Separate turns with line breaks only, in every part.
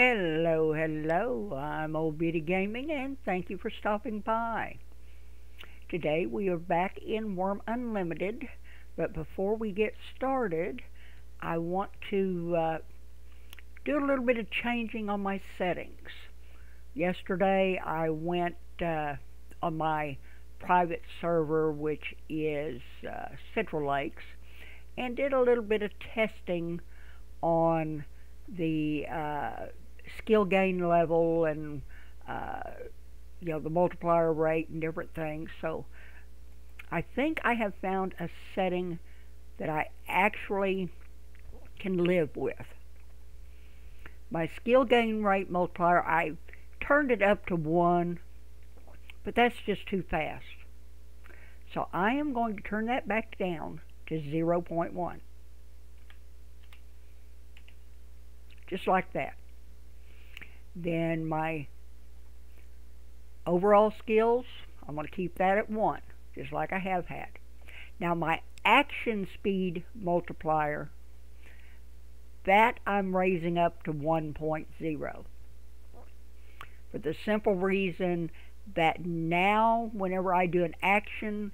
Hello, hello, I'm Old Beauty Gaming and thank you for stopping by. Today we are back in Wurm Unlimited, but before we get started, I want to do a little bit of changing on my settings. Yesterday I went on my private server, which is Central Lakes, and did a little bit of testing on the skill gain level and the multiplier rate and different things. So I think I have found a setting that I actually can live with. My skill gain rate multiplier, I turned it up to 1, but that's just too fast. So I am going to turn that back down to 0.1. Just like that. Then my overall skills, I'm going to keep that at 1, just like I have had. Now my action speed multiplier, that I'm raising up to 1.0. For the simple reason that now whenever I do an action,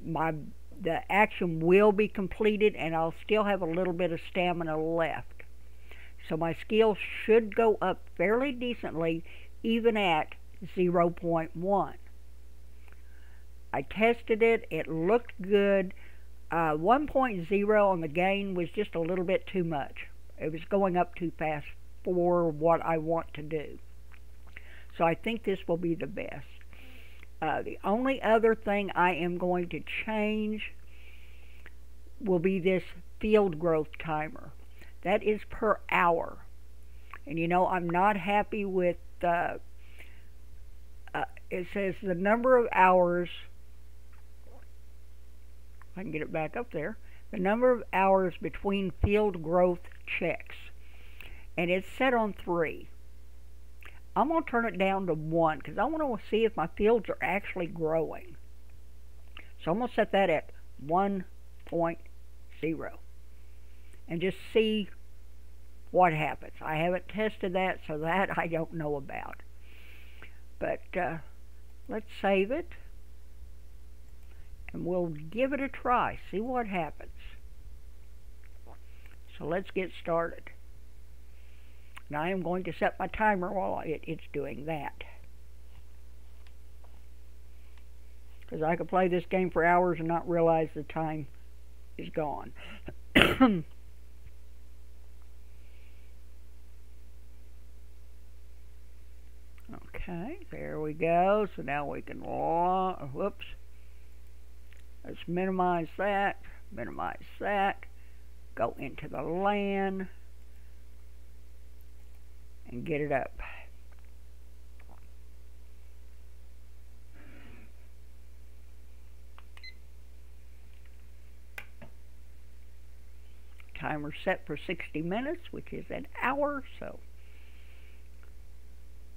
the action will be completed and I'll still have a little bit of stamina left. So my skill should go up fairly decently even at 0.1. I tested it, it looked good. 1.0 on the gain was just a little bit too much. It was going up too fast for what I want to do. So I think this will be the best. The only other thing I am going to change will be this field growth timer. That is per hour. And you know, I'm not happy with, it says the number of hours, if I can get it back up there, the number of hours between field growth checks. And it's set on 3. I'm going to turn it down to 1 because I want to see if my fields are actually growing. So I'm going to set that at 1.0. And just see what happens. I haven't tested that, so that I don't know about. But let's save it, and we'll give it a try, see what happens. So let's get started. Now I am going to set my timer while it's doing that, because I could play this game for hours and not realize the time is gone. Okay, there we go. So now we can, whoops. Let's minimize that, go into the LAN, and get it up. Timer set for 60 minutes, which is an hour, so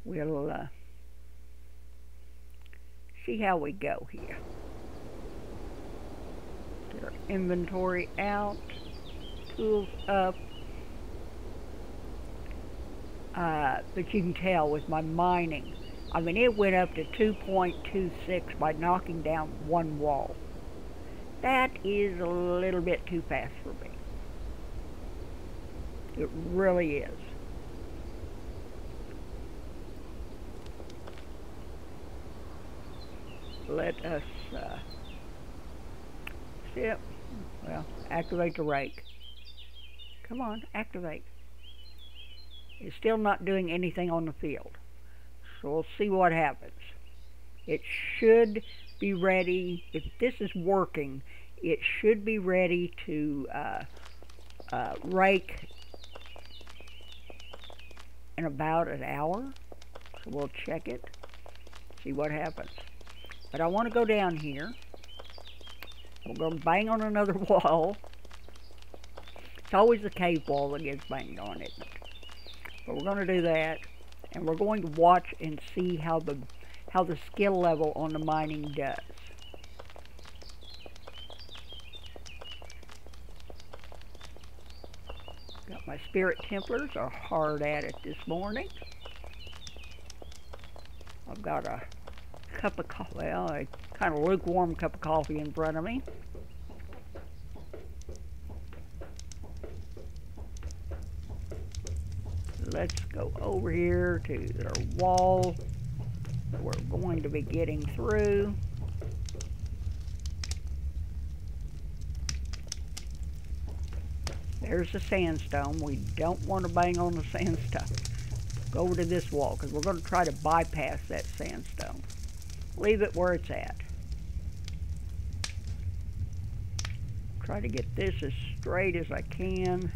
we'll see how we go here. Get our inventory out, tools up. But you can tell with my mining, I mean, it went up to 2.26 by knocking down 1 wall. That is a little bit too fast for me. It really is. Let us activate the rake. Come on, activate. It's still not doing anything on the field, so we'll see what happens. It should be ready. If this is working, it should be ready to rake in about an hour. So we'll check it, see what happens. But I want to go down here. We're going to bang on another wall. It's always the cave wall that gets banged on, isn't it? But we're going to do that, and we're going to watch and see how the skill level on the mining does. Got my Spirit Templars are hard at it this morning. I've got a cup of coffee, well, a kind of lukewarm cup of coffee in front of me. Let's go over here to the wall we're going to be getting through. There's the sandstone. We don't want to bang on the sandstone. Go over to this wall because we're going to try to bypass that sandstone. Leave it where it's at. Try to get this as straight as I can.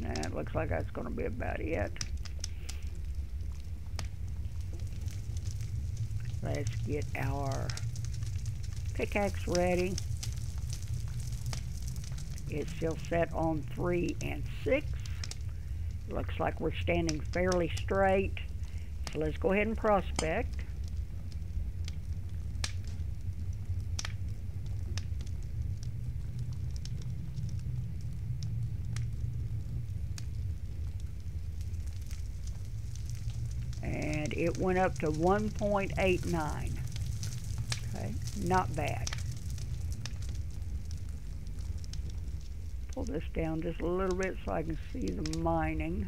It looks like that's going to be about it. Let's get our pickaxe ready. It's still set on 3 and 6. Looks like we're standing fairly straight. So let's go ahead and prospect. And it went up to 1.89. Okay, not bad. Pull this down just a little bit so I can see the mining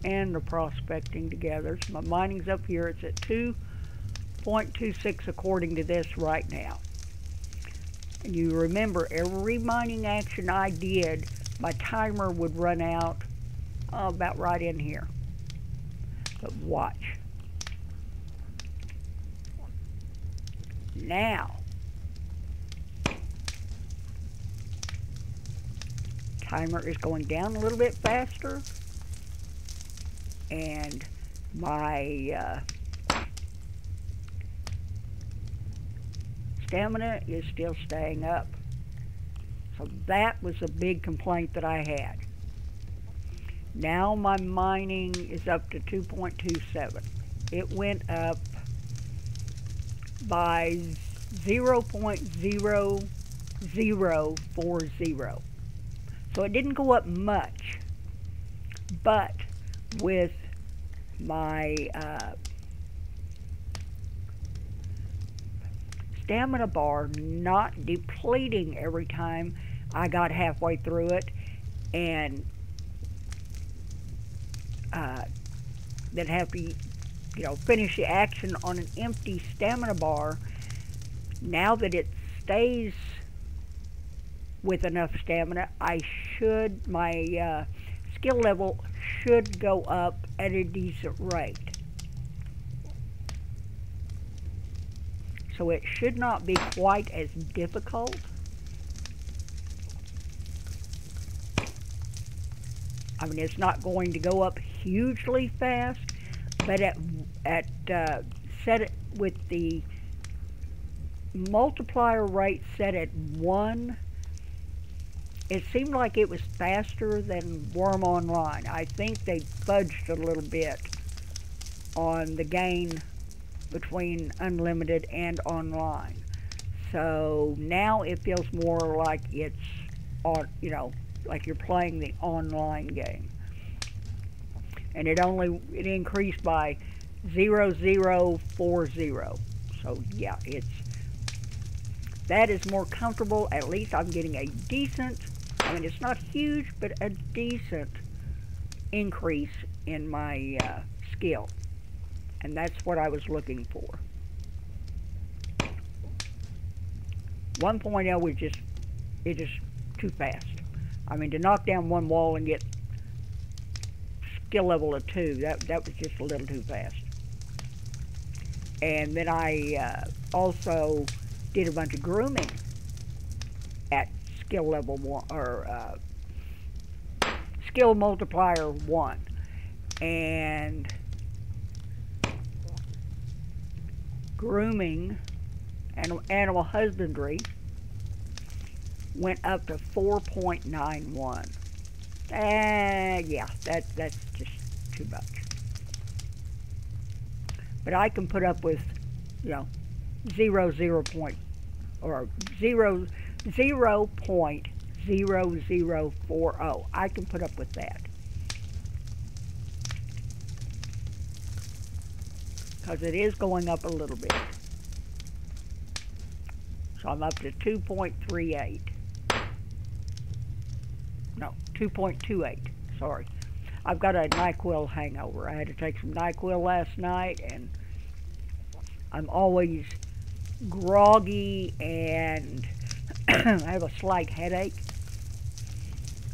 and the prospecting together. So my mining's up here. It's at 2.26 according to this right now. And you remember every mining action I did, my timer would run out about right in here. But watch. Now, timer is going down a little bit faster, and my stamina is still staying up. So that was a big complaint that I had. Now my mining is up to 2.27. It went up by 0.0040. So it didn't go up much, but with my stamina bar not depleting every time I got halfway through it, and then have to, finish the action on an empty stamina bar. Now that it stays with enough stamina, my skill level should go up at a decent rate. So it should not be quite as difficult. I mean, it's not going to go up hugely fast, but set it with the multiplier rate set at 1. It seemed like it was faster than Wurm Online. I think they fudged a little bit on the gain between unlimited and online. So now it feels more like it's on, like you're playing the online game. And it increased by 0.0040. So yeah, that is more comfortable. At least I'm getting a decent, I mean, it's not huge, but a decent increase in my skill. And that's what I was looking for. 1.0 was just too fast. I mean, to knock down one wall and get skill level of 2, that was just a little too fast. And then I also did a bunch of grooming at skill level 1, or skill multiplier 1. And grooming and animal husbandry went up to 4.91. Yeah, that's just too much. But I can put up with, 0.0 or 0.0040. I can put up with that. Because it is going up a little bit. So I'm up to 2.38. No, 2.28, sorry. I've got a NyQuil hangover. I had to take some NyQuil last night, and I'm always groggy, and I have a slight headache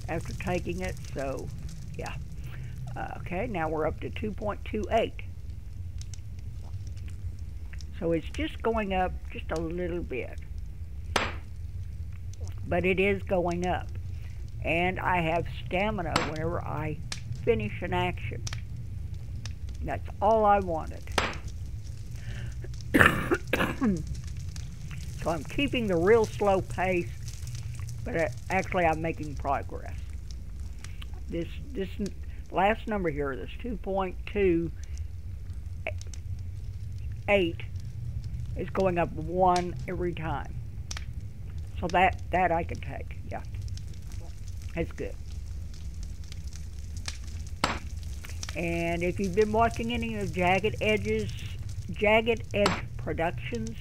after taking it, so yeah. Okay, now we're up to 2.28. So it's just going up just a little bit. But it is going up. And I have stamina whenever I finish an action. That's all I wanted. So I'm keeping the real slow pace, but actually I'm making progress. This last number here, this 2.28, is going up 1 every time. So that I can take, yeah. That's good. And if you've been watching any of Jagged Edge Productions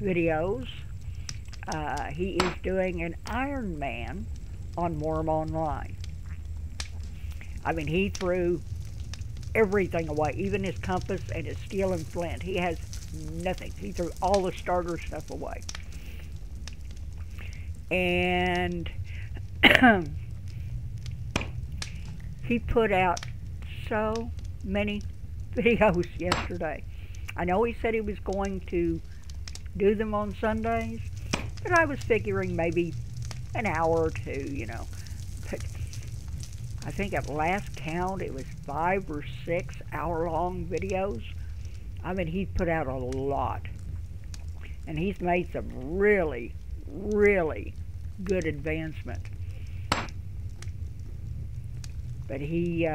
videos, he is doing an Iron Man on Wurm Online. I mean, he threw everything away, even his compass and his steel and flint. He has nothing. He threw all the starter stuff away. And he put out so many videos yesterday. I know he said he was going to do them on Sundays, but I was figuring maybe an hour or two, you know. But I think at last count it was 5 or 6 hour-long videos. I mean, he put out a lot. And he's made some really, really good advancement. But he,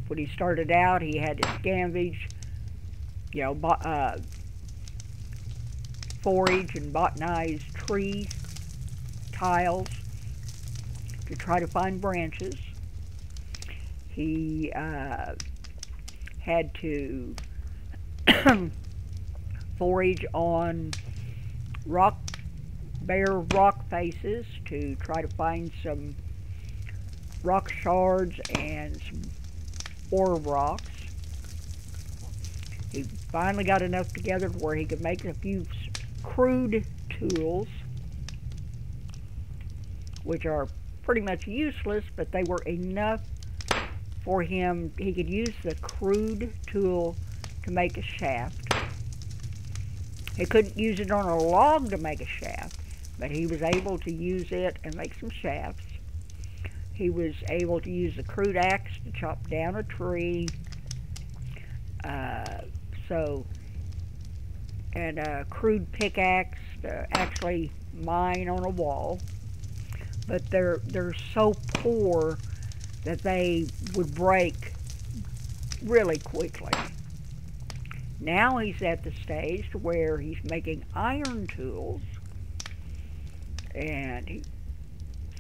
when he started out, he had to scavenge, you know, forage and botanize trees, tiles, to try to find branches. He had to forage on bare rock faces to try to find some rock shards and some ore rocks. He finally got enough together where he could make a few crude tools, which are pretty much useless, but they were enough for him. He could use the crude tool to make a shaft. He couldn't use it on a log to make a shaft, but he was able to use it and make some shafts. He was able to use the crude axe to chop down a tree. And a crude pickaxe to actually mine on a wall. But they're so poor that they would break really quickly. Now he's at the stage to where he's making iron tools, and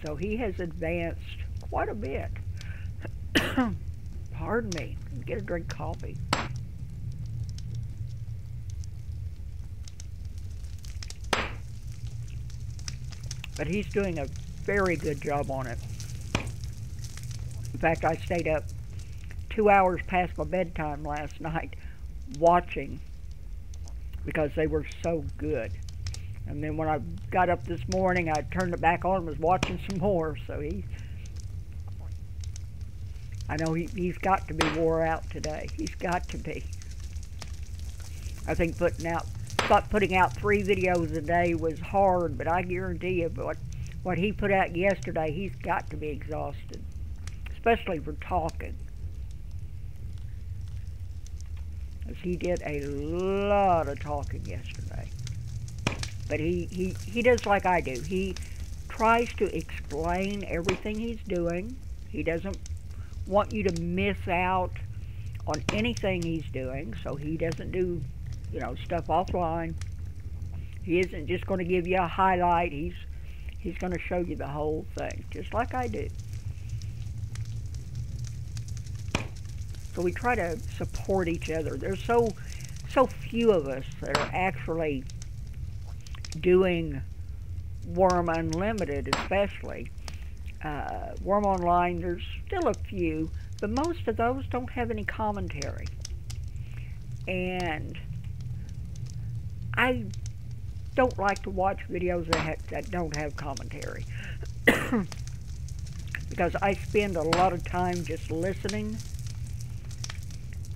so he has advanced quite a bit. Pardon me, get a drink of coffee. But he's doing a very good job on it. In fact, I stayed up 2 hours past my bedtime last night watching because they were so good. And then when I got up this morning, I turned it back on and was watching some more. So I know he's got to be wore out today. He's got to be. I think putting out 3 videos a day was hard, but I guarantee you what he put out yesterday, he's got to be exhausted, especially for talking. Because he did a lot of talking yesterday. But he does like I do. He tries to explain everything he's doing. He doesn't want you to miss out on anything he's doing, so he doesn't do, you know, stuff offline. He isn't just going to give you a highlight. He's going to show you the whole thing, just like I do. So we try to support each other. There's so few of us that are actually doing Wurm Unlimited, especially. Wurm Online, there's still a few, but most of those don't have any commentary. And I don't like to watch videos that don't have commentary. Because I spend a lot of time just listening.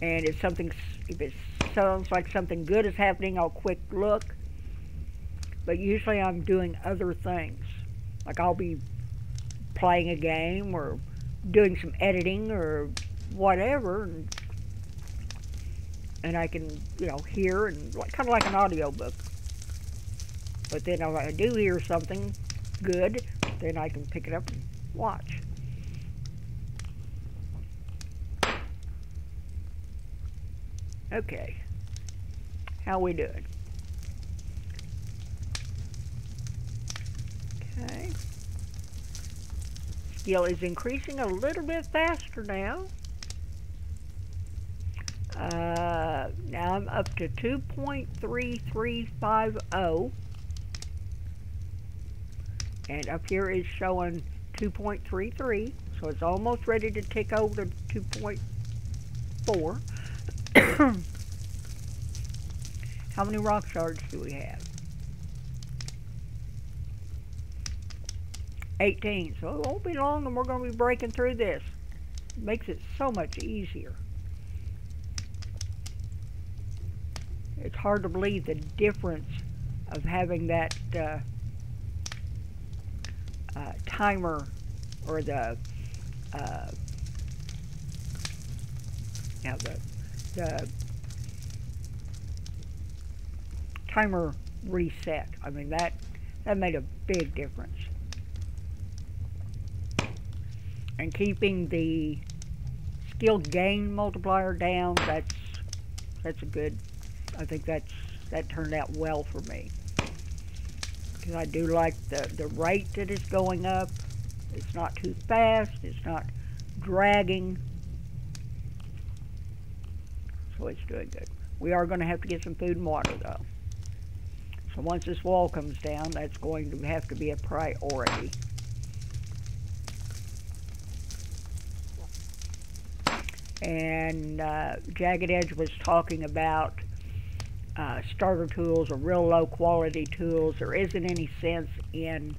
And if it sounds like something good is happening, I'll quick look. But usually I'm doing other things. Like I'll be playing a game or doing some editing or whatever, and I can, hear and kind of like an audiobook. But then if I do hear something good, then I can pick it up and watch. Okay, how we doing? Okay, skill is increasing a little bit faster now. Now I'm up to 2.3350, and up here is showing 2.33, so it's almost ready to tick over to 2.4. How many rock shards do we have? 18. So it won't be long and we're going to be breaking through this. It makes it so much easier. It's hard to believe the difference of having that timer, or the timer reset. I mean, that made a big difference. And keeping the skill gain multiplier down, that's a good. I think that turned out well for me, because I do like the rate that it's going up. It's not too fast. It's not dragging. So it's doing good. We are going to have to get some food and water, though. So once this wall comes down, that's going to have to be a priority. And Jagged Edge was talking about starter tools or real low quality tools. There isn't any sense in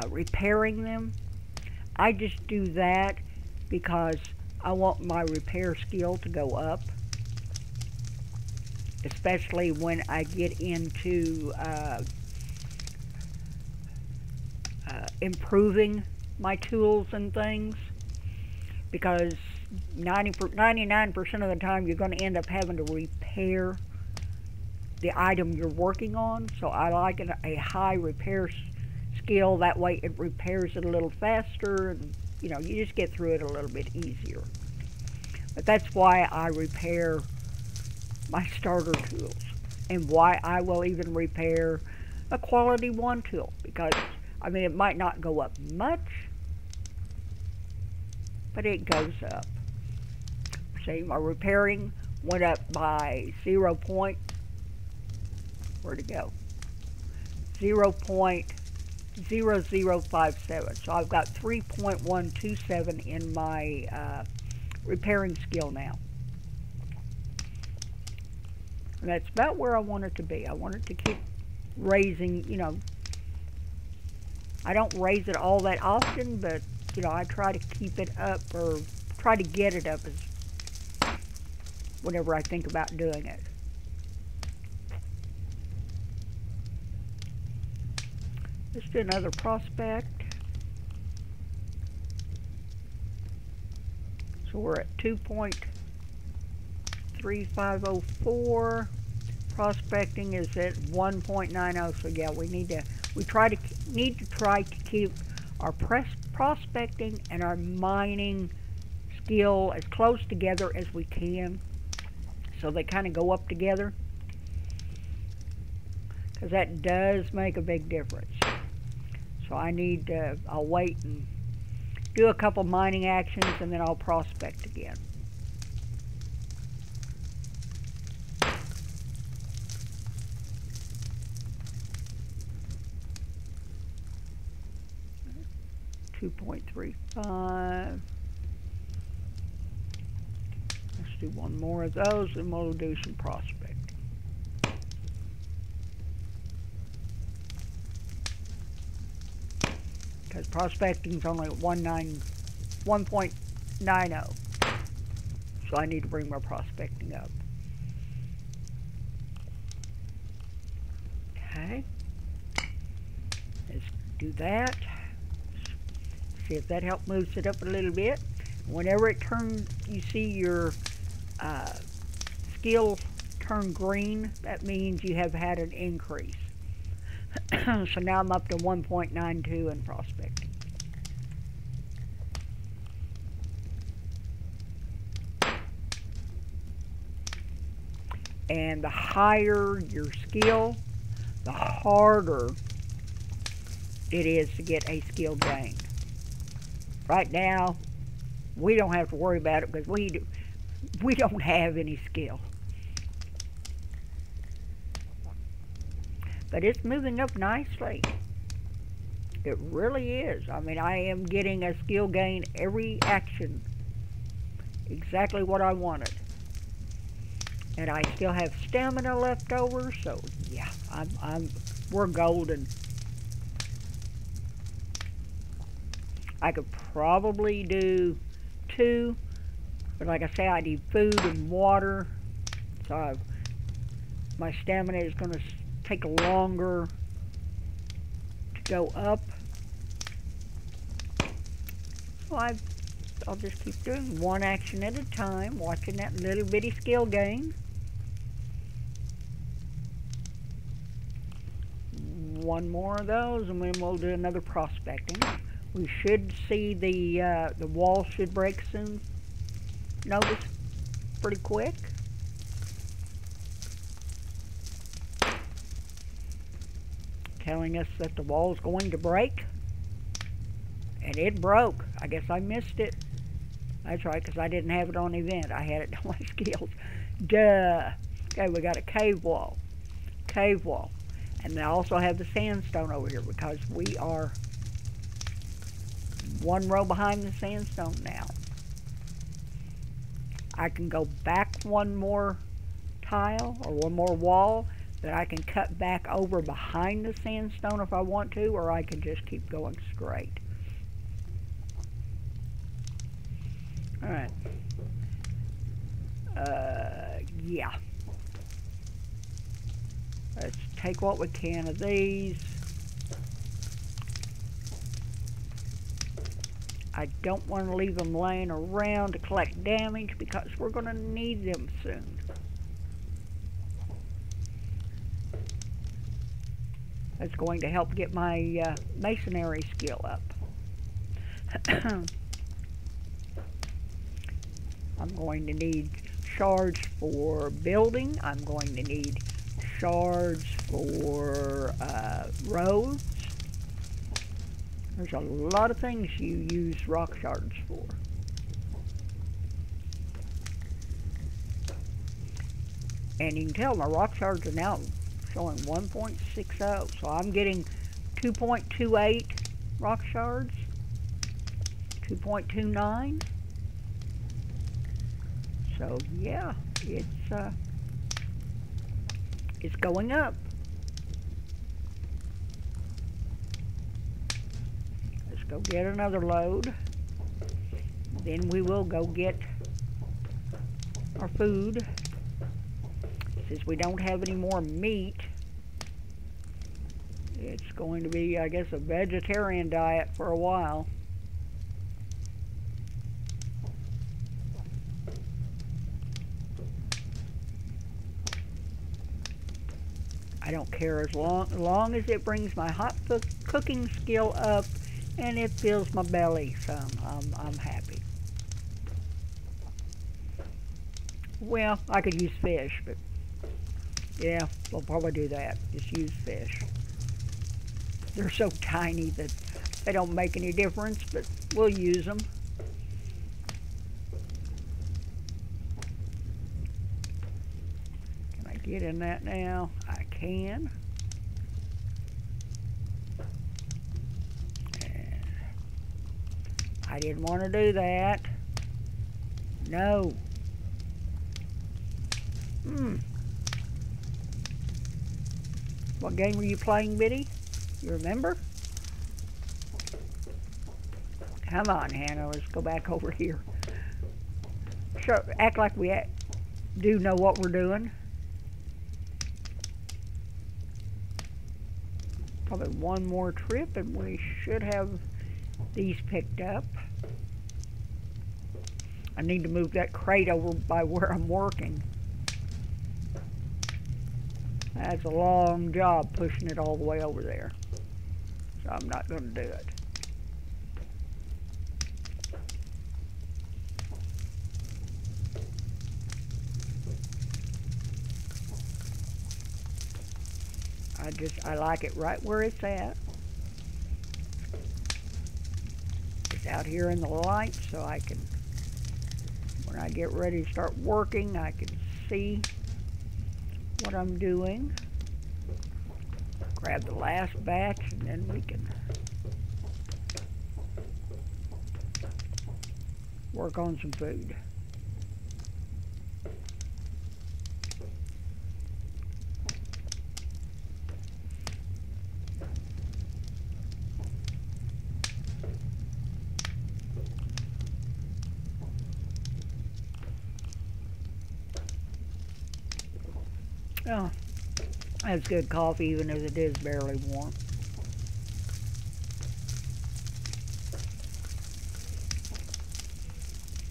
repairing them. I just do that because I want my repair skill to go up, especially when I get into improving my tools and things, because 99% of the time you're going to end up having to repair the item you're working on. So I like a high repair skill. That way it repairs it a little faster, and you just get through it a little bit easier. But that's why I repair my starter tools, and why I will even repair a quality 1 tool, because I mean, it might not go up much, but it goes up. See, my repairing went up by 0.0.057. So I've got 3.127 in my repairing skill now. And that's about where I want it to be. I want it to keep raising, I don't raise it all that often, but, I try to keep it up, or try to get it up whenever I think about doing it. Let's do another prospect. So we're at 2.3504. Prospecting is at 1.90. So yeah, we need to try to keep our prospecting and our mining skill as close together as we can, so they kind of go up together. because that does make a big difference. So I need to, I'll wait and do a couple mining actions, and then I'll prospect again. .35. Let's do one more of those, and we'll do some prospecting. Because prospecting is only 1.90, so I need to bring my prospecting up. Okay, let's do that. See if that helps moves it up a little bit. Whenever it turns, you see your skill turn green, that means you have had an increase. So now I'm up to 1.92 in prospecting. And the higher your skill, the harder it is to get a skill gain. Right now, we don't have to worry about it because we don't have any skill. But it's moving up nicely. It really is. I mean, I am getting a skill gain every action. Exactly what I wanted. And I still have stamina left over, so yeah, we're golden. I could probably do 2, but like I say, I need food and water, so my stamina is going to take longer to go up. So I'll just keep doing one action at a time, watching that little bitty skill gain. One more of those, and then we'll do another prospecting. We should see the wall should break soon. Notice, pretty quick. Telling us that the wall's going to break. And it broke. I guess I missed it. That's right, because I didn't have it on event. I had it on my skills. Duh. Okay, we got a cave wall. Cave wall. And I also have the sandstone over here because we are one row behind the sandstone now. I can go back one more tile or one more wall that I can cut back over behind the sandstone if I want to, or I can just keep going straight. Alright. Yeah. Let's take what we can of these. I don't want to leave them laying around to collect damage because we're going to need them soon. That's going to help get my masonry skill up. I'm going to need shards for building. I'm going to need shards for roads. There's a lot of things you use rock shards for. And you can tell my rock shards are now showing 1.60, so I'm getting 2.28 rock shards, 2.29. So yeah, it's going up. Let's go get another load. Then we will go get our food. Since we don't have any more meat, it's going to be, I guess, a vegetarian diet for a while. I don't care as long as it brings my hot cooking skill up and it fills my belly some. I'm happy. Well, I could use fish, but Yeah, we'll probably do that. Just use fish. They're so tiny that they don't make any difference, but we'll use them. Can I get in that now? I can. And I didn't want to do that. No. What game were you playing, Biddy? You remember? Come on, Hannah, let's go back over here. Sure, act like we do know what we're doing. Probably one more trip and we should have these picked up. I need to move that crate over by where I'm working. That's a long job pushing it all the way over there. So I'm not going to do it. I like it right where it's at. It's out here in the light so I can, when I get ready to start working, I can see what I'm doing. Grab the last batch and then we can work on some food. Oh, that's good coffee even as it is barely warm.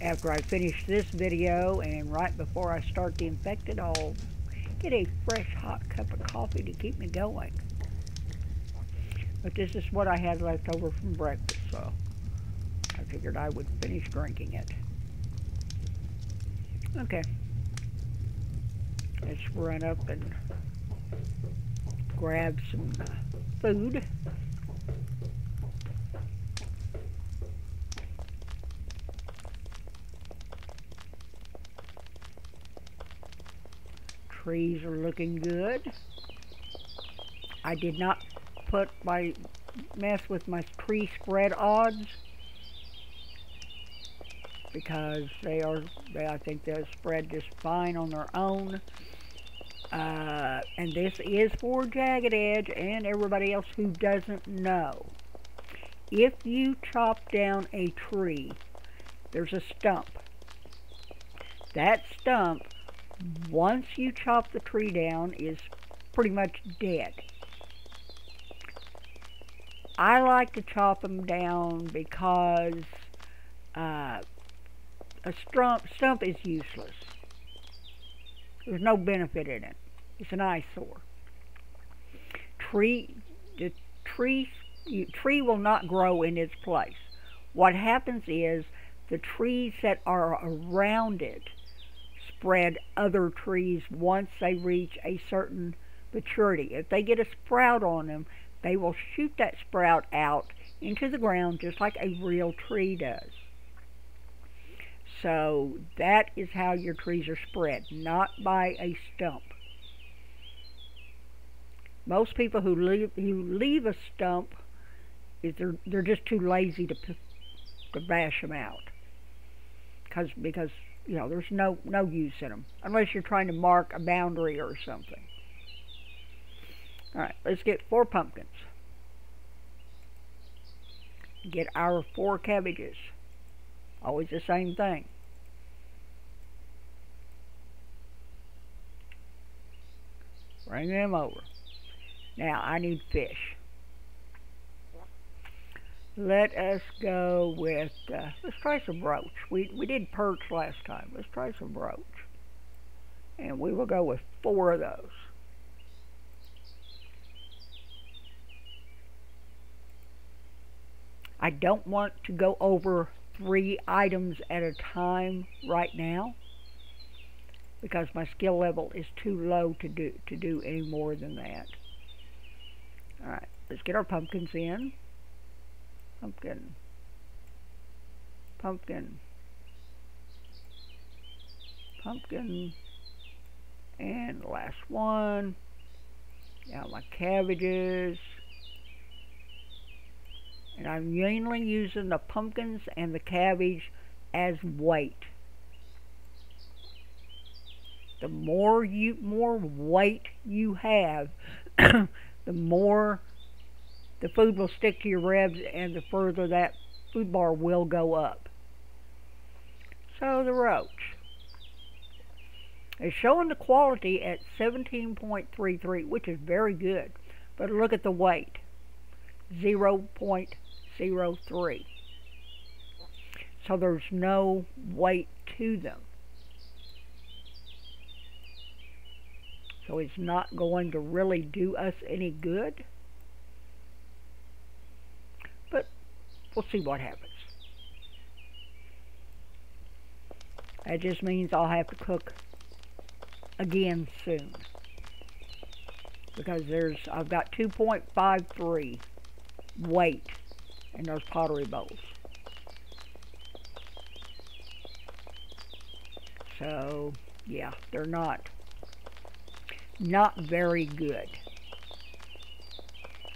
After I finish this video and right before I start the infected, I'll get a fresh hot cup of coffee to keep me going. But this is what I had left over from breakfast, so I figured I would finish drinking it. Okay. Let's run up and grab some food. Trees are looking good. I did not mess with my tree spread odds because I think they'll spread just fine on their own. And this is for Jagged Edge and everybody else who doesn't know. If you chop down a tree, there's a stump. That stump, once you chop the tree down, is pretty much dead. I like to chop them down because a stump is useless. There's no benefit in it. It's an eyesore. The tree will not grow in its place. What happens is the trees that are around it spread other trees once they reach a certain maturity. If they get a sprout on them, they will shoot that sprout out into the ground just like a real tree does. So that is how your trees are spread, not by a stump. Most people who leave a stump, they're just too lazy to bash them out, because you know there's no use in them unless you're trying to mark a boundary or something. All right, let's get 4 pumpkins. Get our 4 cabbages. Always the same thing. Bring them over. Now I need fish. Let us go with, let's try some roach. We did perch last time. Let's try some roach. And we will go with 4 of those. I don't want to go over 3 items at a time right now. because my skill level is too low to do any more than that. Alright, let's get our pumpkins in. Pumpkin. Pumpkin. Pumpkin. And the last one. Now my cabbages. And I'm mainly using the pumpkins and the cabbage as weight. The more weight you have, the more the food will stick to your ribs and the further that food bar will go up. So the roach is showing the quality at 17.33, which is very good. But look at the weight, 0.03. So there's no weight to them. So it's not going to really do us any good. But we'll see what happens. That just means I'll have to cook again soon. Because I've got 2.53 weight in those pottery bowls. So, yeah, they're not very good.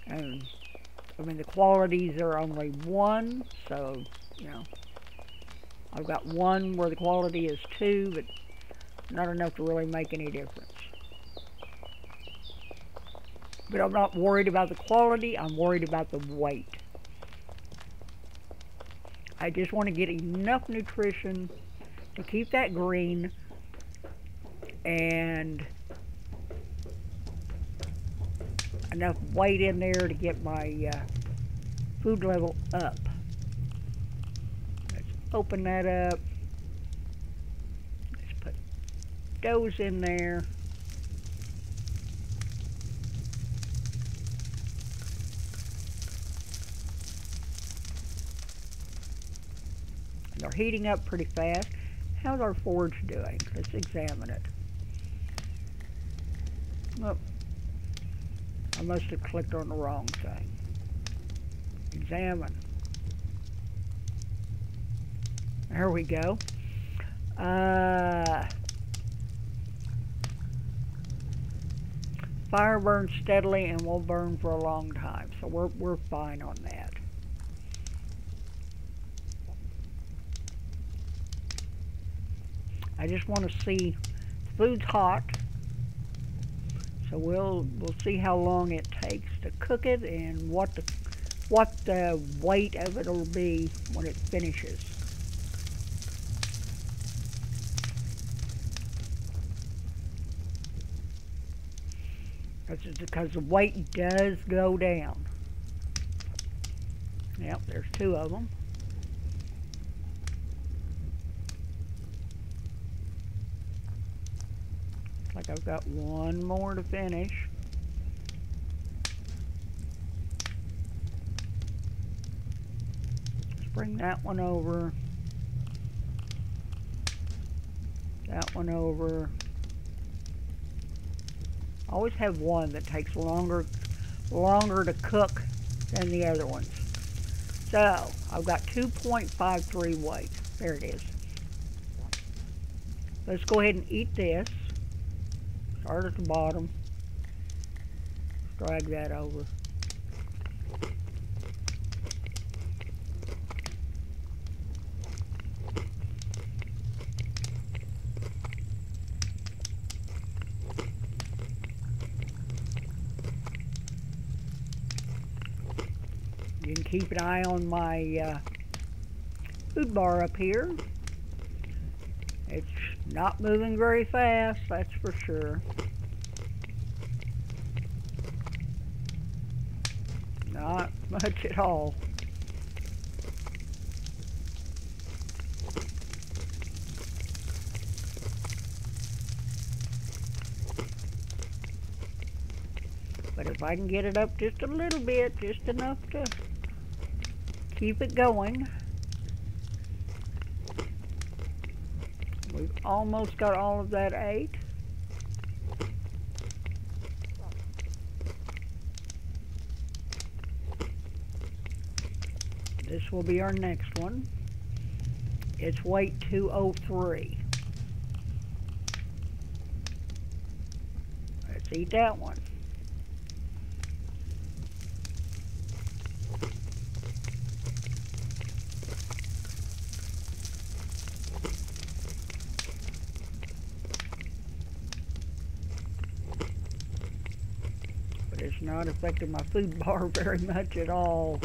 And I mean, the qualities are only 1, so, you know, I've got 1 where the quality is 2, but not enough to really make any difference. But I'm not worried about the quality, I'm worried about the weight. I just want to get enough nutrition to keep that green and enough weight in there to get my food level up. Let's open that up. Let's put those in there. They're heating up pretty fast. How's our forge doing? Let's examine it. Oh, I must have clicked on the wrong thing. Examine. There we go. Fire burns steadily and will burn for a long time, so we're fine on that. I just want to see the food's hot, so we'll see how long it takes to cook it and what the weight of it will be when it finishes. That's just because the weight does go down. Yep, there's 2 of them. Like I've got 1 more to finish. Let's bring that one over. That one over. I always have one that takes longer to cook than the other ones. So I've got 2.53 weight. There it is. Let's go ahead and eat this. Start at the bottom. Drag that over. You can keep an eye on my food bar up here. It's not moving very fast, that's for sure. Not much at all. But if I can get it up just a little bit, just enough to keep it going. We've almost got all of that ate. This will be our next one. It's weight 203. Let's eat that one. But it's not affecting my food bar very much at all.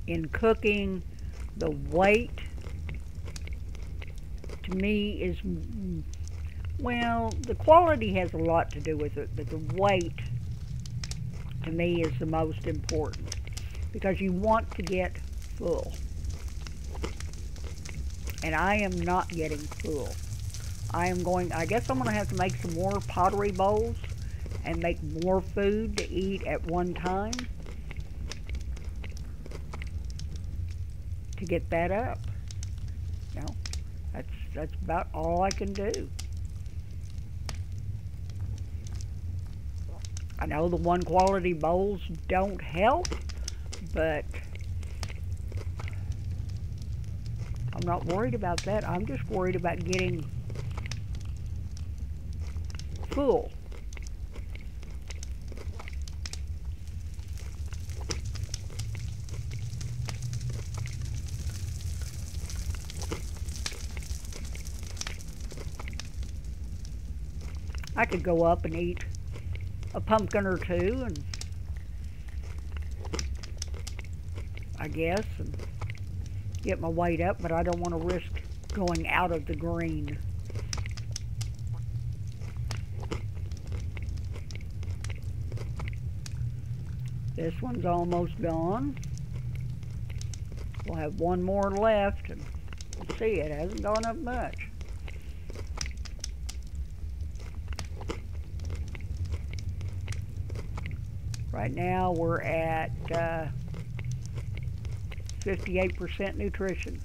In cooking, the weight to me is, well, the quality has a lot to do with it, but the weight to me is the most important because you want to get full. And I am not getting full. I guess I'm going to have to make some more pottery bowls and make more food to eat at one time to get that up. You know, that's about all I can do. I know the one quality bowls don't help, but I'm not worried about that. I'm just worried about getting full. I could go up and eat a pumpkin or two, and I guess, and get my weight up, but I don't want to risk going out of the green. This one's almost gone. We'll have one more left, and see, it hasn't gone up much. Right now we're at 58% nutrition.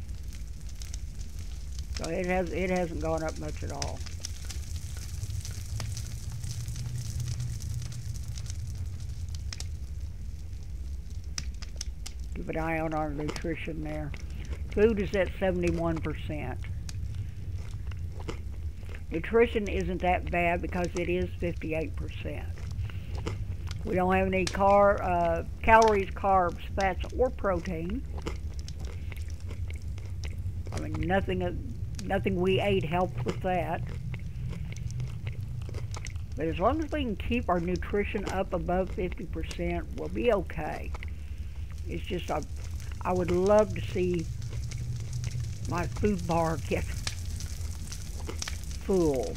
So it hasn't gone up much at all. Keep an eye on our nutrition there. Food is at 71%. Nutrition isn't that bad because it is 58%. We don't have any calories, carbs, fats, or protein. I mean, nothing we ate helped with that. But as long as we can keep our nutrition up above 50%, we'll be okay. It's just I would love to see my food bar get full.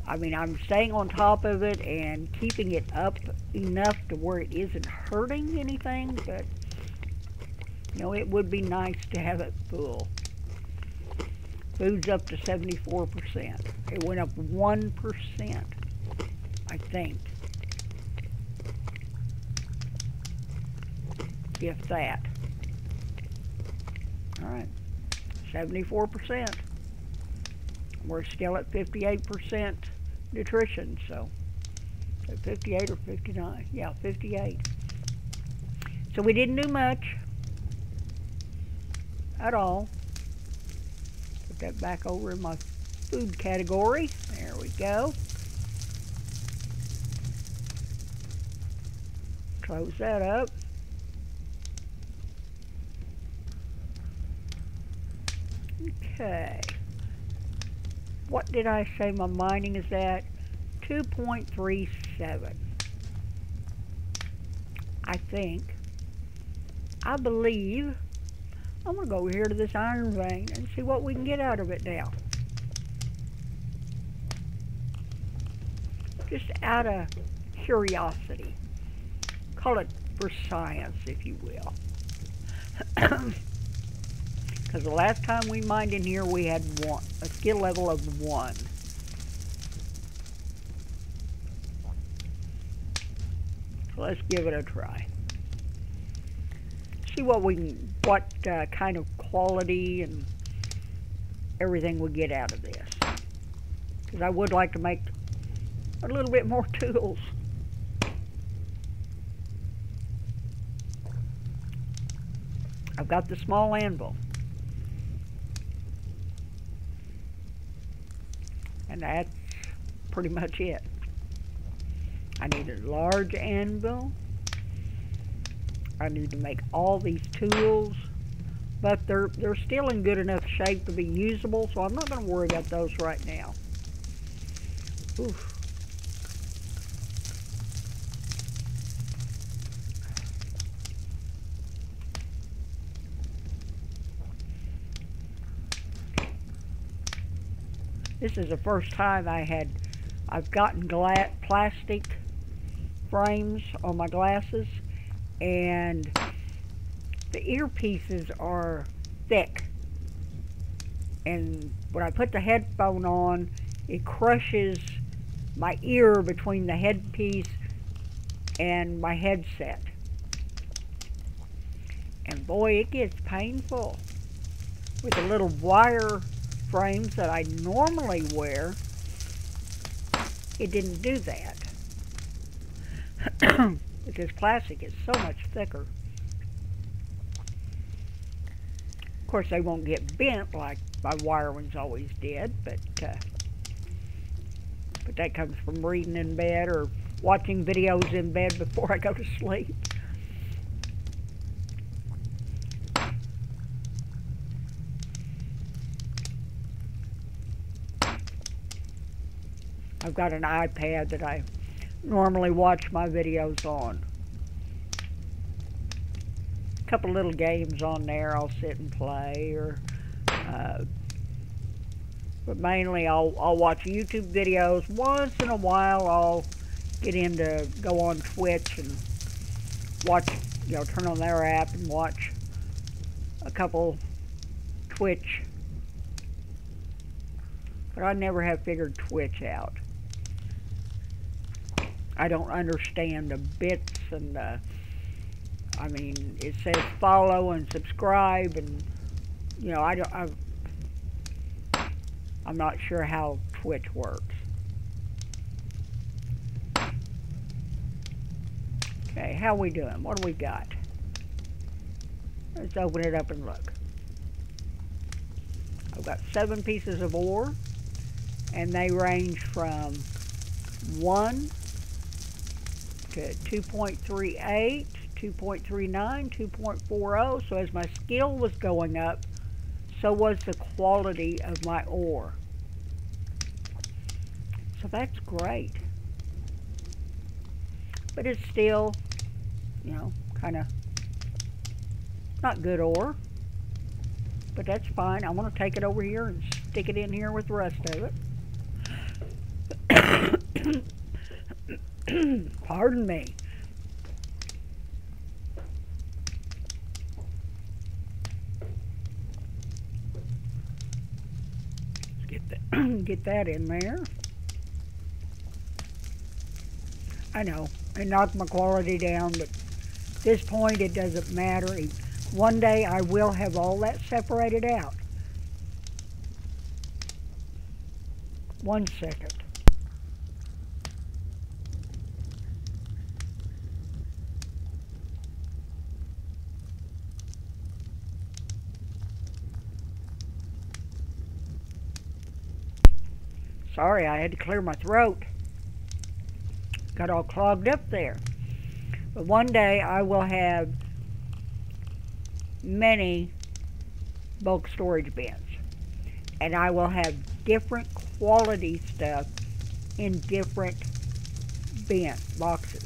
I mean, I'm staying on top of it and keeping it up enough to where it isn't hurting anything, but, you know, it would be nice to have it full. Food's up to 74%. It went up 1%, I think. If that. All right, 74%. We're still at 58% nutrition, so 58 or 59, yeah, 58. So we didn't do much at all. Put that back over in my food category. There we go. Close that up. Okay. What did I say my mining is at? 2.37. I think. I believe. I'm going to go over here to this iron vein and see what we can get out of it now. Just out of curiosity. Call it for science, if you will. Because the last time we mined in here, we had a skill level of 1. So let's give it a try. See what kind of quality and everything we get out of this. Because I would like to make a little bit more tools. I've got the small anvil. And that's pretty much it. I need a large anvil. I need to make all these tools, but they're still in good enough shape to be usable, so I'm not going to worry about those right now. Oof. This is the first time I've gotten plastic frames on my glasses, and the earpieces are thick, and when I put the headphone on, it crushes my ear between the headpiece and my headset, and boy, it gets painful. With the little wire frames that I normally wear, it didn't do that. But this plastic is so much thicker. Of course, they won't get bent like my wire ones always did, but that comes from reading in bed or watching videos in bed before I go to sleep. I've got an iPad that I normally watch my videos on. A couple little games on there I'll sit and play, or but mainly I'll watch YouTube videos. Once in a while I'll go on Twitch and watch, turn on their app and watch a couple Twitch. But I never have figured Twitch out. I don't understand the bits and I mean, it says follow and subscribe, and I'm not sure how Twitch works. Okay, how we doing? What do we got? Let's open it up and look. I've got 7 pieces of ore, and they range from 1 to 2.38, 2.39, 2.40. So as my skill was going up, so was the quality of my ore. So that's great. But it's still, kind of not good ore. But that's fine. I'm going to take it over here and stick it in here with the rest of it. Pardon me. Let's get that in there. I know, I knocked my quality down, but at this point it doesn't matter. One day I will have all that separated out. 1 second. Sorry, I had to clear my throat. Got all clogged up there. But one day I will have many bulk storage bins. And I will have different quality stuff in different boxes.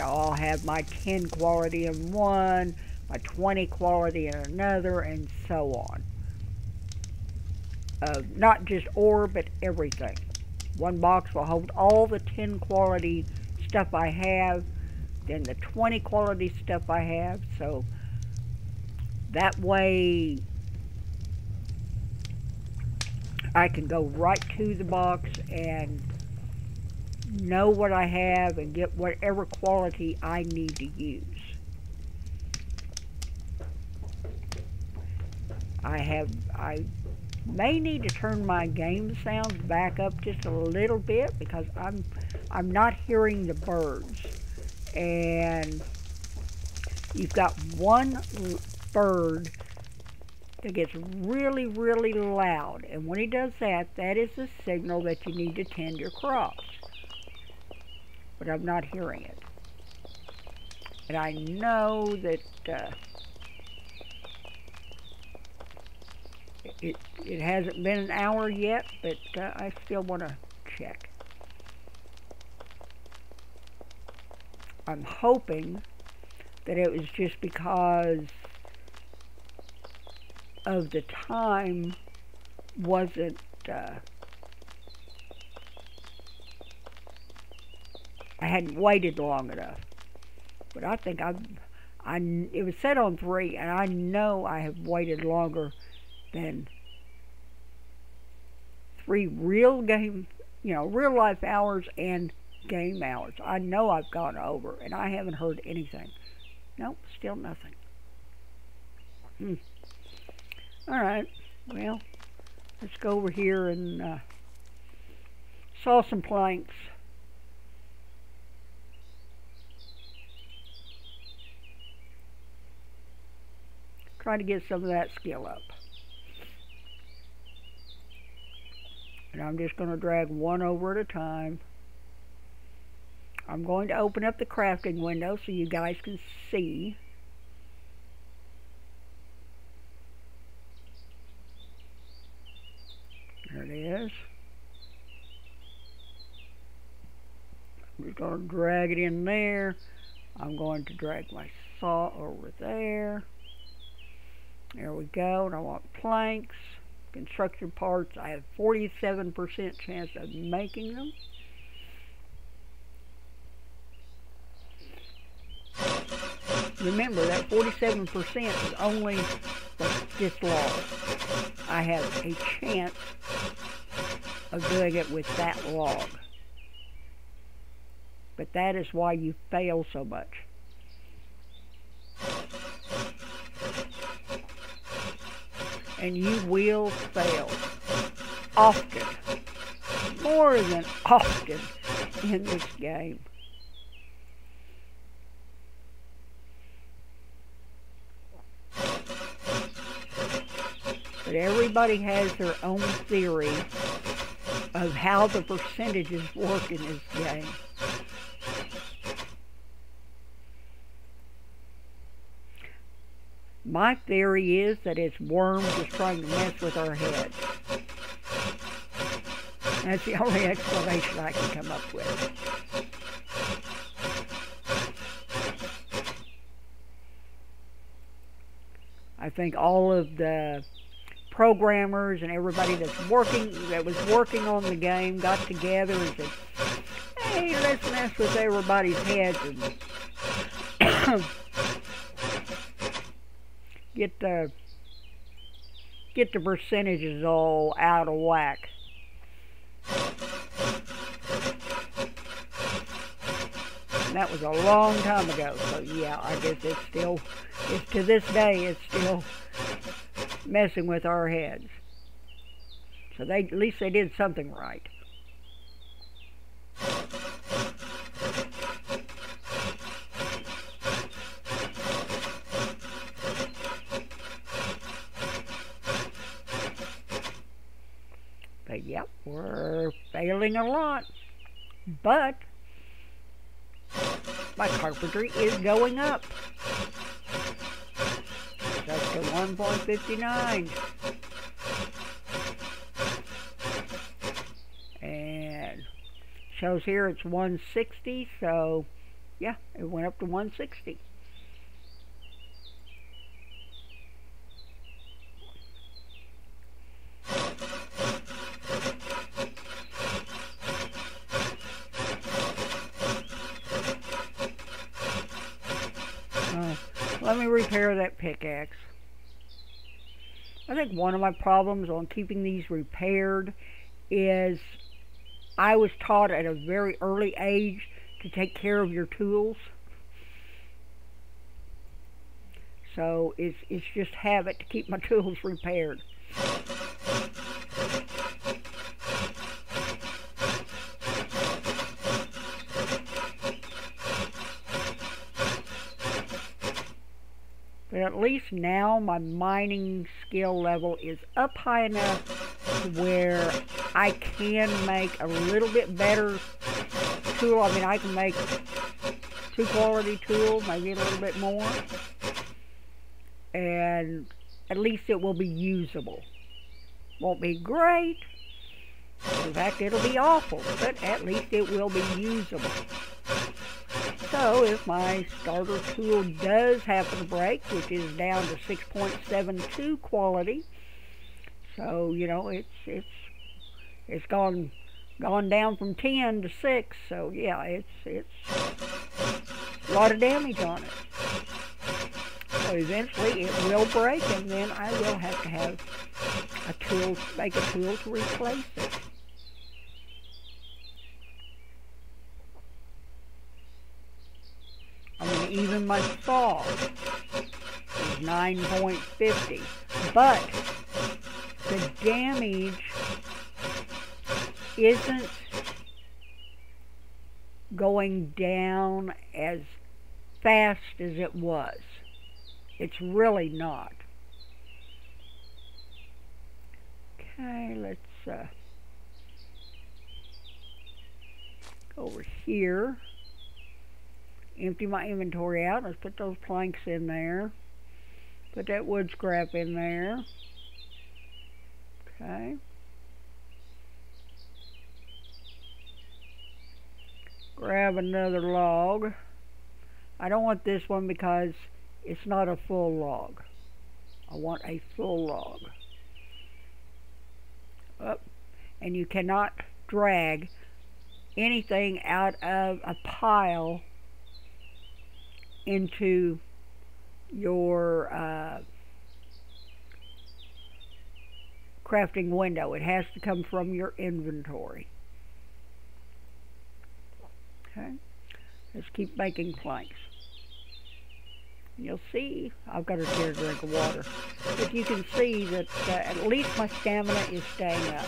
I'll have my 10 quality in one, my 20 quality in another, and so on. Not just ore, but everything. One box will hold all the 10 quality stuff I have, then the 20 quality stuff I have. So That way I can go right to the box and know what I have and get whatever quality I need to use. I may need to turn my game sounds back up just a little bit because I'm not hearing the birds. And you've got one bird that gets really, really loud. And when he does that, that is a signal that you need to tend your crops. But I'm not hearing it. And I know that it hasn't been an hour yet, but I still want to check. I'm hoping that it was just because of the time wasn't I hadn't waited long enough. But I think it was set on 3, and I know I have waited longer than 3 real game, real life hours and game hours. I know I've gone over, and I haven't heard anything. Nope, still nothing. Alright, well, let's go over here and saw some planks. Try to get some of that skill up. And I'm just going to drag one over at a time. I'm going to open up the crafting window so you guys can see. There it is. I'm just going to drag it in there. I'm going to drag my saw over there. There we go. And I want planks, construction parts. I have 47% chance of making them. Remember that 47% is only this log. I have a chance of doing it with that log. But that is why you fail so much. And you will fail often, more than often in this game. But everybody has their own theory of how the percentages work in this game. My theory is that it's Wurm just trying to mess with our heads. That's the only explanation I can come up with. I think all of the programmers and everybody that was working on the game got together and said, hey, let's mess with everybody's heads and get the percentages all out of whack. And that was a long time ago, so yeah, I guess it's to this day, it's still messing with our heads. So at least they did something right. But yep, we're failing a lot. But my carpentry is going up. That's to 1.59. And shows here it's 160, so yeah, it went up to 160. Let me repair that pickaxe. I think one of my problems on keeping these repaired is I was taught at a very early age to take care of your tools. So it's just habit to keep my tools repaired. But at least now my mining skill level is up high enough to where I can make a little bit better tool. I mean, I can make 2 quality tools, maybe a little bit more. And at least it will be usable. Won't be great. In fact, it'll be awful, but at least it will be usable. So if my starter tool does happen to break, which is down to 6.72 quality, so you know it's gone down from 10 to 6. So yeah, it's a lot of damage on it. So eventually it will break, and then I will have to have a tool, make a tool to replace it. I mean, even my saw is 9.50, but the damage isn't going down as fast as it was. It's really not. Okay, let's go over here. Empty my inventory out. Let's put those planks in there. Put that wood scrap in there. Okay. Grab another log. I don't want this one because it's not a full log. I want a full log. Up. And you cannot drag anything out of a pile into your crafting window. It has to come from your inventory. Okay, let's keep making planks. You'll see, I've got to get a drink of water. But you can see that at least my stamina is staying up.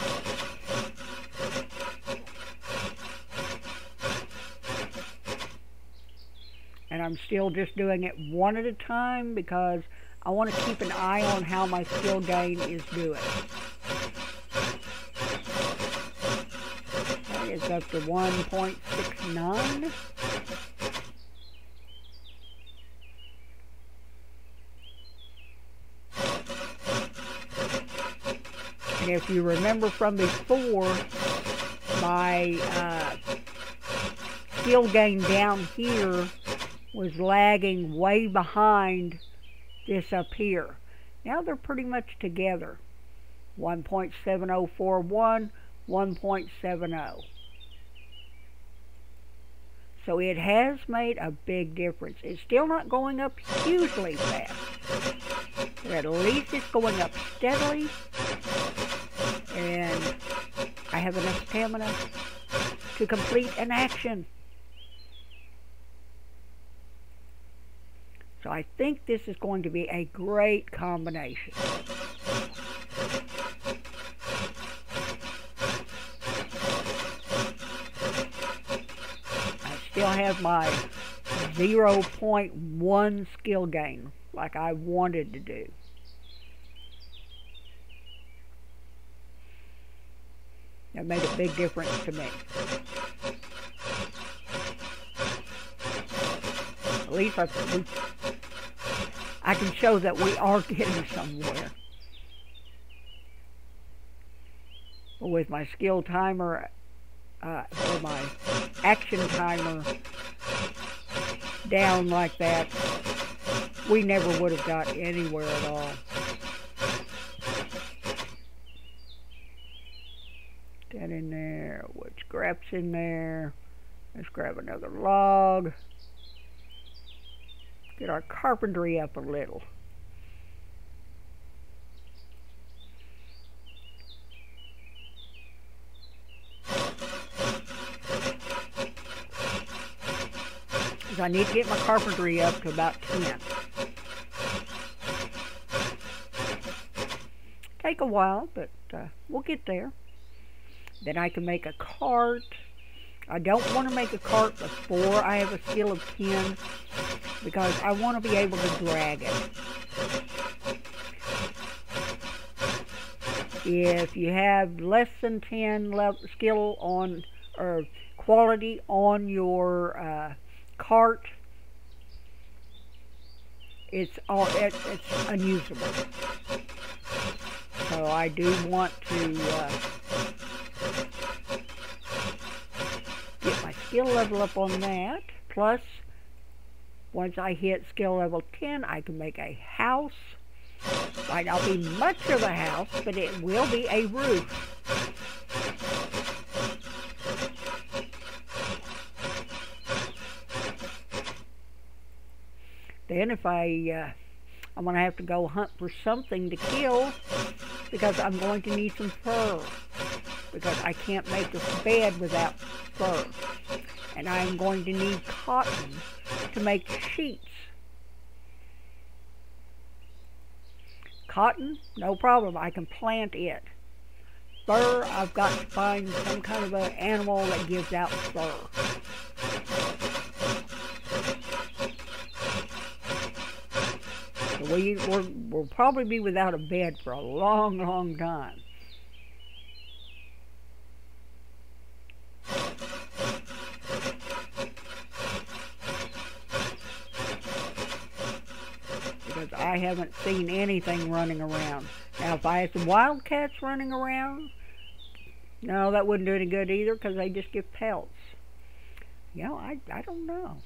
And I'm still just doing it one at a time because I want to keep an eye on how my skill gain is doing. Okay, it's up to 1.69. And if you remember from before, my skill gain down here was lagging way behind this up here. Now they're pretty much together. 1.7041, 1.70. So it has made a big difference. It's still not going up hugely fast, but at least it's going up steadily, and I have enough stamina to complete an action. So I think this is going to be a great combination. I still have my 0.1 skill gain like I wanted to do. That made a big difference to me. At least I can show that we are getting somewhere. With my skill timer, or my action timer down like that, we never would have got anywhere at all. That in there, wood scraps in there. Let's grab another log. Get our carpentry up a little. because I need to get my carpentry up to about 10. Take a while, but we'll get there. Then I can make a cart. I don't want to make a cart before I have a skill of 10 because I want to be able to drag it. If you have less than 10 skill on or quality on your cart, it's unusable. So I do want to get my skill level up on that. Plus, once I hit skill level 10, I can make a house. Might not be much of a house, but it will be a roof. Then if I'm going to have to go hunt for something to kill because I'm going to need some fur because I can't make a bed without fur. And I'm going to need cotton to make sheets. Cotton, no problem, I can plant it. Fur, I've got to find some kind of an animal that gives out fur. So we'll probably be without a bed for a long, long time. Because I haven't seen anything running around. Now, if I had some wildcats running around, no, that wouldn't do any good either because they just give pelts. You know, I don't know.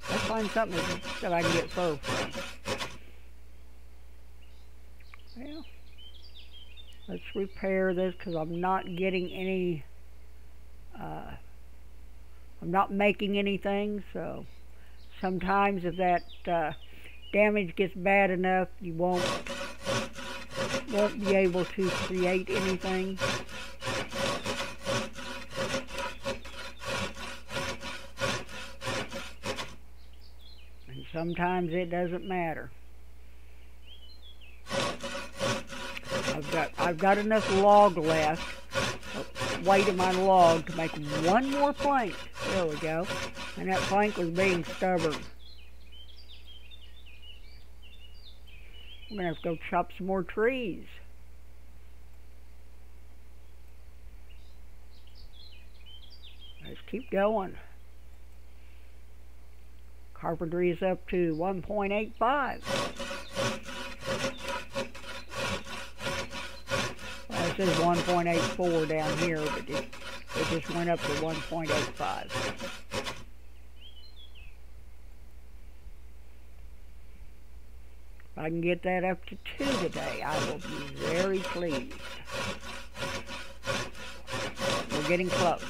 Let's find something that I can get fur from. Well, let's repair this because I'm not getting any, I'm not making anything, so sometimes if that damage gets bad enough, you won't be able to create anything. And sometimes it doesn't matter. I've got enough log left, weight of my log, to make one more plank. There we go. And that plank was being stubborn. I'm going to have to go chop some more trees. Let's keep going. Carpentry is up to 1.85. Well, it says 1.84 down here, but it just went up to 1.85. If I can get that up to 2 today, I will be very pleased. We're getting close.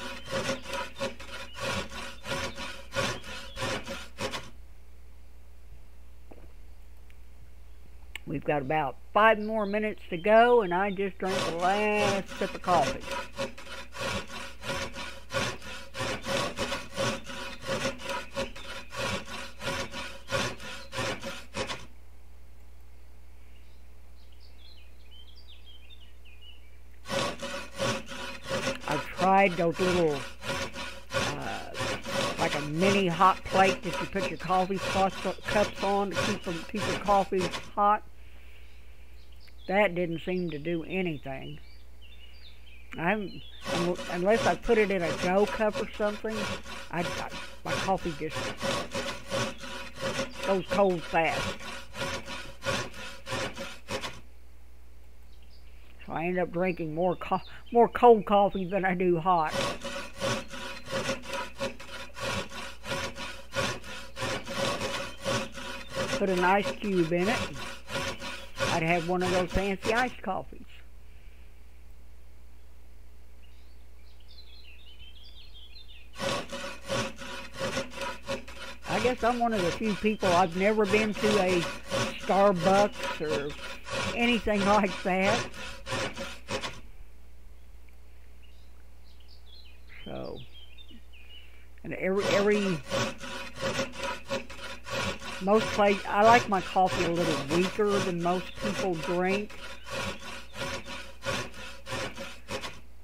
We've got about 5 more minutes to go, and I just drank the last sip of coffee. I've tried those little, like a mini hot plate that you put your coffee cups on to keep your coffee hot. That didn't seem to do anything. Unless I put it in a dough cup or something, my coffee just goes cold fast. So I end up drinking more cold coffee than I do hot. Put an ice cube in it. I'd have one of those fancy iced coffees. I guess I'm one of the few people, I've never been to a Starbucks or anything like that. So, and most places, I like my coffee a little weaker than most people drink.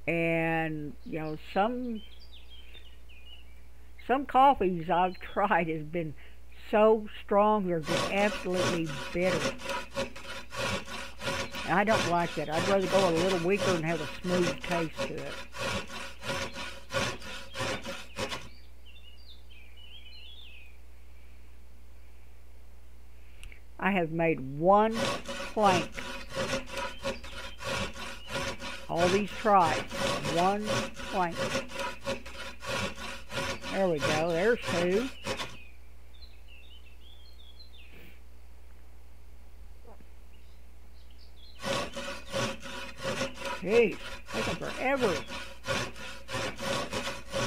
And, you know, some coffees I've tried has been so strong they're just absolutely bitter. And I don't like that. I'd rather go a little weaker and have a smooth taste to it. I have made one plank. All these tries, one plank. There we go, there's two. Jeez, taking forever.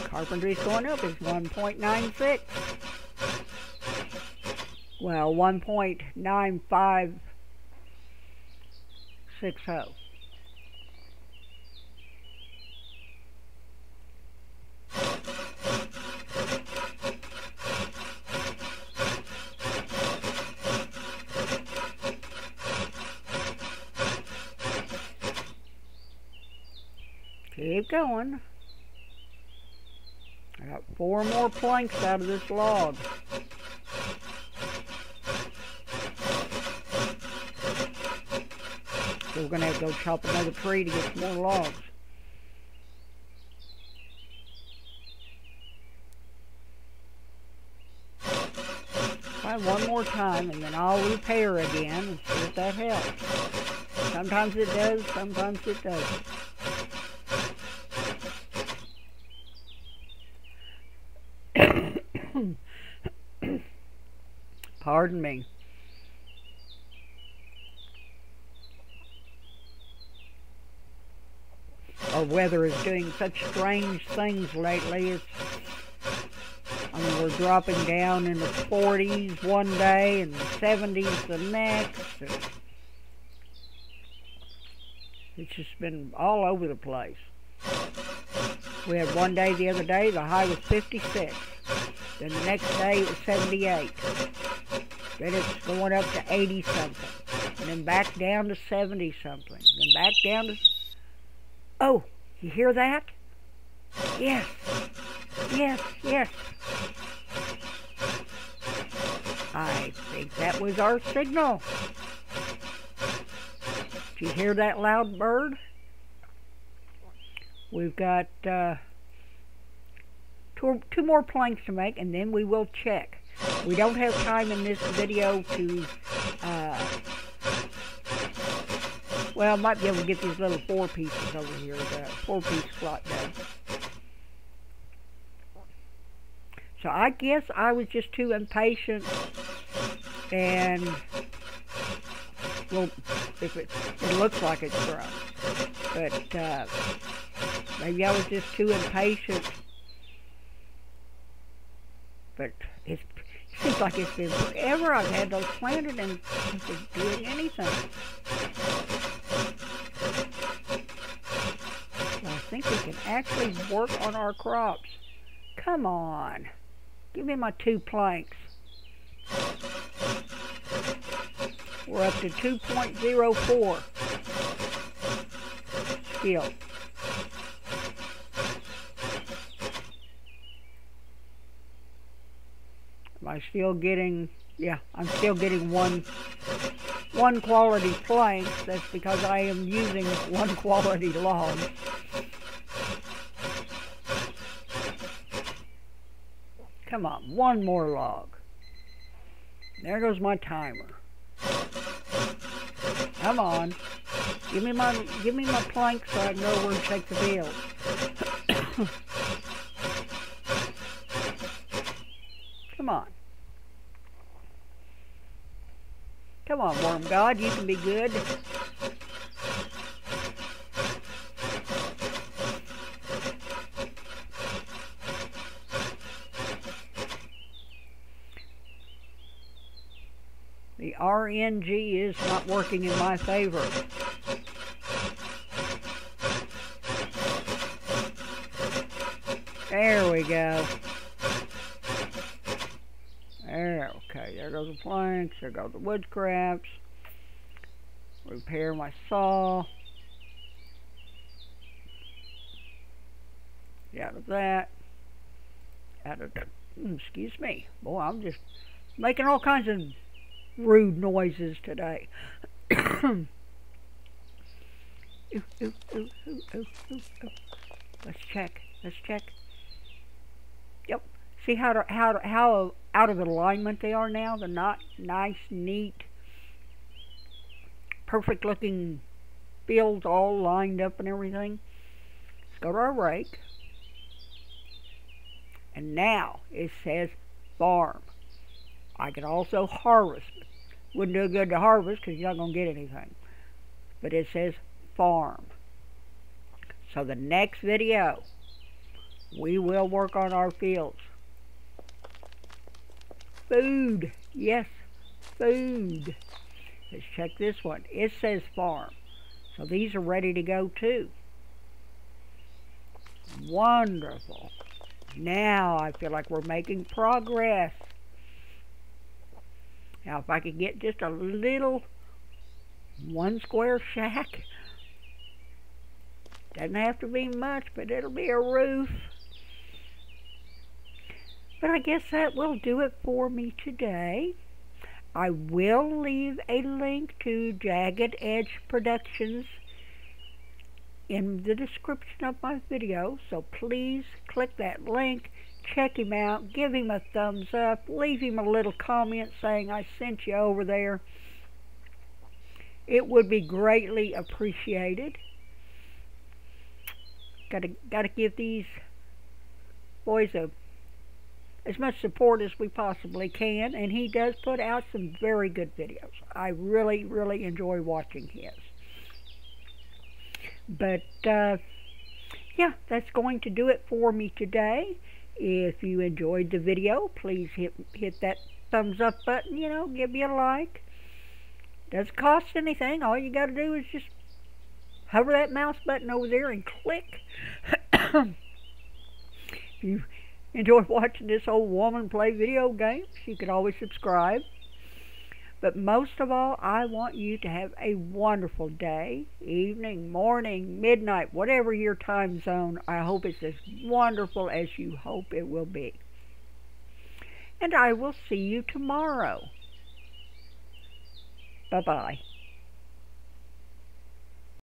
Carpentry's going up is 1.96. Well, 1.9560. Keep going. I got 4 more planks out of this log. So we're going to have to go chop another tree to get some more logs. Try one more time and then I'll repair again and see if that helps. Sometimes it does, sometimes it doesn't. Pardon me. Our weather is doing such strange things lately. I mean, we're dropping down in the 40s one day and the 70s the next. And it's just been all over the place. We had one day the other day, the high was 56. Then the next day it was 78. Then it's going up to 80 something. And then back down to 70 something. Then back down to... Oh, you hear that? Yes. Yes, yes. I think that was our signal. Did you hear that loud bird? We've got two more planks to make, and then we will check. We don't have time in this video to, well, I might be able to get these little 4 pieces over here, the 4-piece slot done. So I guess I was just too impatient, and, well, if it looks like it's grown, but maybe I was just too impatient. But it seems like it's been forever I've had those planted and it's doing anything. Well, I think we can actually work on our crops. Come on. Give me my 2 planks. We're up to 2.04 still. Am I still getting, yeah, I'm still getting one quality plank. That's because I am using 1 quality log. Come on, 1 more log. There goes my timer. Come on. Give me my plank so I know where to take the field. Come on. Come on, Worm God, you can be good. The RNG is not working in my favor. There we go. There, okay, there goes the planks, there go the wood scraps. Repair my saw. Out of that. Out of the, excuse me. Boy, I'm just making all kinds of rude noises today. Ooh, ooh, ooh, ooh, ooh, ooh. Let's check. Let's check. Yep. See how out of alignment they are now? They're not nice, neat, perfect looking fields all lined up and everything. Let's go to our rake. And now it says farm. I could also harvest. Wouldn't do good to harvest because you're not going to get anything. But it says farm. So the next video, we will work on our fields. Food. Yes, food. Let's check this one. It says farm. So these are ready to go too. Wonderful. Now I feel like we're making progress. Now if I could get just a little 1 square shack. Doesn't have to be much, but it'll be a roof. But I guess that will do it for me today. I will leave a link to Jagged Edge Productions in the description of my video, so please click that link, check him out, give him a thumbs up, leave him a little comment saying I sent you over there. It would be greatly appreciated. Gotta give these boys as much support as we possibly can, and he does put out some very good videos. I really, really enjoy watching his. But, yeah, that's going to do it for me today. If you enjoyed the video, please hit that thumbs up button, you know, give me a like. Doesn't cost anything. All you got to do is just hover that mouse button over there and click. If you enjoy watching this old woman play video games, you can always subscribe. But most of all, I want you to have a wonderful day, evening, morning, midnight, whatever your time zone. I hope it's as wonderful as you hope it will be. And I will see you tomorrow. Bye-bye.